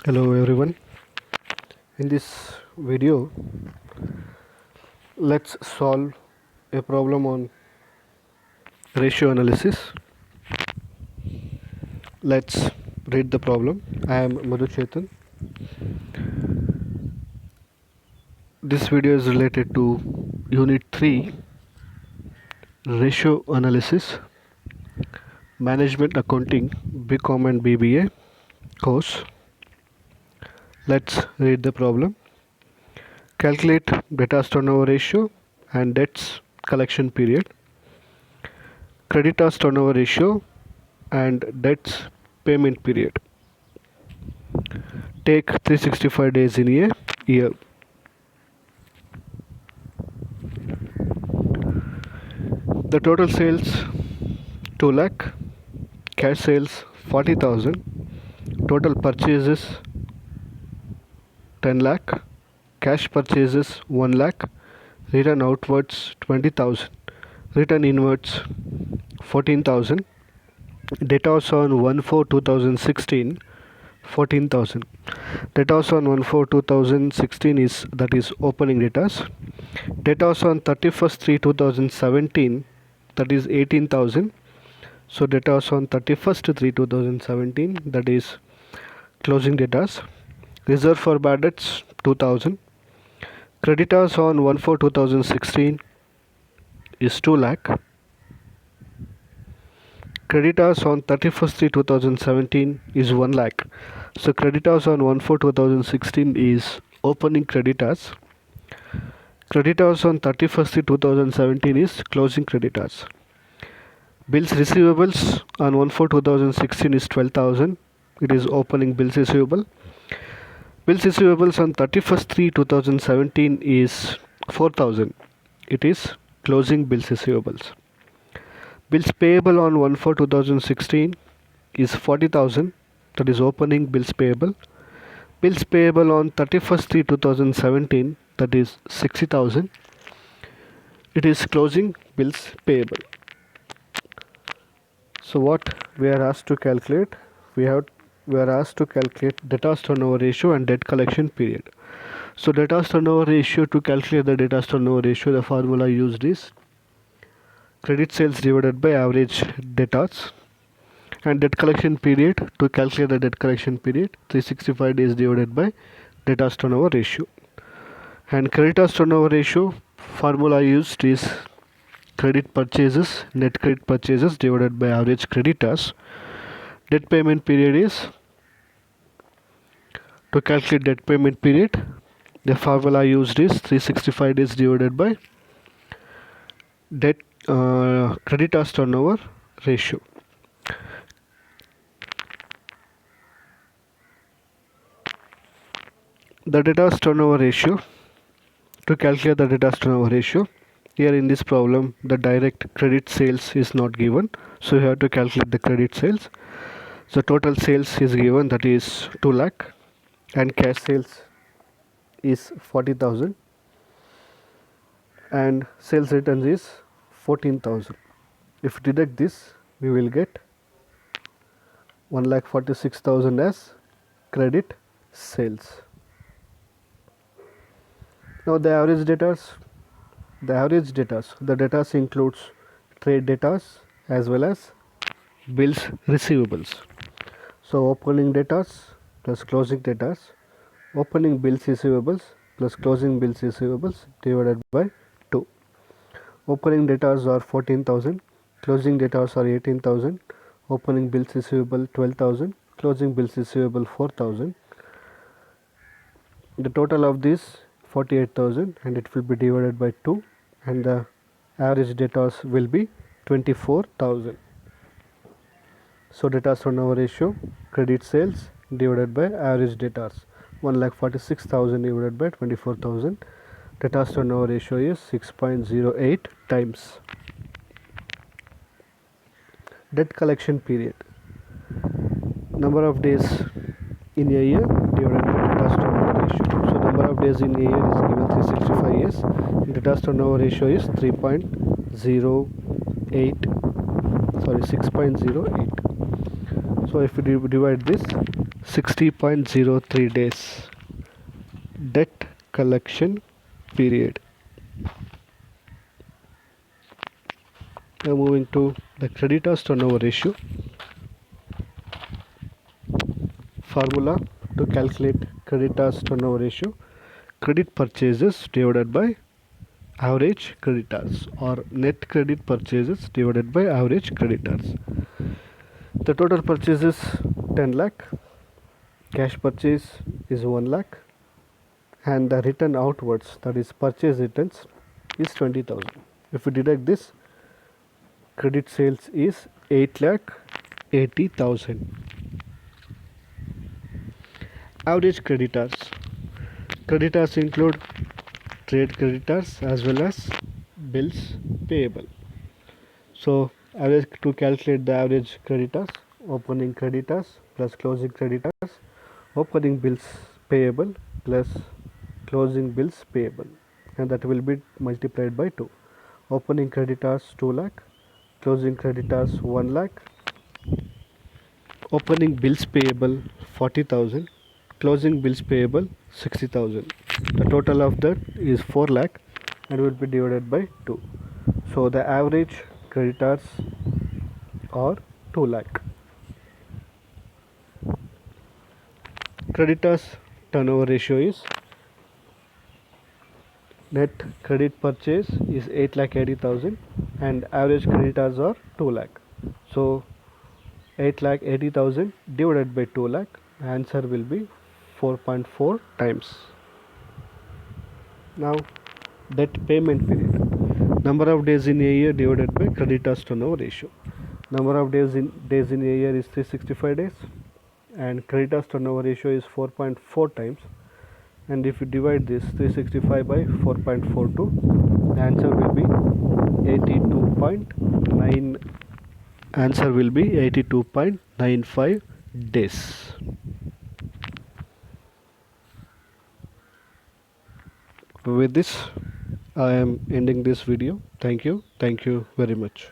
Hello everyone. In this video, let's solve a problem on ratio analysis. Let's read the problem. I am Madhu Chetan. This video is related to Unit 3 Ratio Analysis Management Accounting BCom and BBA course. Let's read the problem. Calculate debtors turnover ratio and debts collection period. Creditors turnover ratio and debts payment period. Take 365 days in a year. The total sales 2 lakh, cash sales 40,000, total purchases 10 lakh, cash purchases 1 lakh, return outwards 20,000, return inwards 14,000, debtors on 1/4/2016 14,000. Debtors on 1/4/2016 is opening debtors. Debtors on 31st/3/2017 that is 18,000. So debtors on 31st/3/2017 that is closing debtors. Reserve for bad debts 2,000. Creditors on 1/4/2016 is 2 lakh. Creditors on 31st/3/2017 is 1 lakh. So creditors on 1/4/2016 is opening creditors. Creditors on 31st/2017 is closing creditors. Bills receivables on 1/4/2016 is 12,000. It is opening bills receivable. Bills receivables on 31st/3/2017 is 4,000. It is closing bills receivables. Bills payable on 1/4/2016 is 40,000. That is opening bills payable. Bills payable on 31st/3/2017 that is 60,000. It is closing bills payable. So what we are asked to calculate? We are asked to calculate debtors turnover ratio and debt collection period. So debtors turnover ratio, to calculate the debtors turnover ratio, the formula used is credit sales divided by average debtors, and debt collection period, to calculate the debt collection period, 365 days divided by debtors turnover ratio. And creditors turnover ratio formula used is credit purchases, net credit purchases divided by average creditors. Debt payment period is, to calculate debt payment period, the formula used is 365 days divided by debt creditors turnover ratio. The debtors turnover ratio, to calculate the debtors turnover ratio, here in this problem the direct credit sales is not given, so you have to calculate the credit sales. So total sales is given, that is 2 lakh, and cash sales is 40,000, and sales returns is 14,000. If we deduct this, we will get 1,46,000 as credit sales. Now the average debtors, the debtors includes trade debtors as well as bills receivables. So opening debtors plus closing debtors, opening bills receivables plus closing bills receivables divided by 2. Opening debtors are 14,000, closing debtors are 18,000, opening bills receivable 12,000, closing bills receivable 4,000. The total of this 48,000, and it will be divided by 2, and the average debtors will be 24,000. So debtors turnover ratio, credit sales divided by average debtors, 1,46,000 divided by 24,000. Debtors turnover ratio is 6.08 times. Debt collection period, number of days in a year divided by debtors turnover ratio. So number of days in a year is given 365 years. Debtors turnover ratio is 6.08. So if we divide this, 60.03 days. Debt collection period. Now moving to the creditors turnover ratio. Formula to calculate creditors turnover ratio: credit purchases divided by average creditors, or net credit purchases divided by average creditors. The total purchase is 10 lakh, cash purchase is 1 lakh, and the return outwards, that is purchase returns, is 20,000. If we deduct this, credit sales is 8 lakh 80,000. Average creditors. Creditors include trade creditors as well as bills payable. So average, to calculate the average creditors: opening creditors plus closing creditors, opening bills payable plus closing bills payable, and that will be multiplied by 2. Opening creditors 2 lakh, closing creditors 1 lakh, opening bills payable 40,000, closing bills payable 60,000. The total of that is 4 lakh and will be divided by 2. So the average creditors are 2 lakh. Creditors turnover ratio is: net credit purchase is 8 lakh 80,000 and average creditors are 2 lakh. So 8 lakh 80,000 divided by 2 lakh, answer will be 4.4 times. Now debt payment period. Number of days in a year divided by creditors turnover ratio. Number of days in a year is 365 days and creditors turnover ratio is 4.4 times. And if you divide this 365 by 4.42, the answer will be 82.9. Answer will be 82.95 days. With this, I am ending this video. Thank you very much.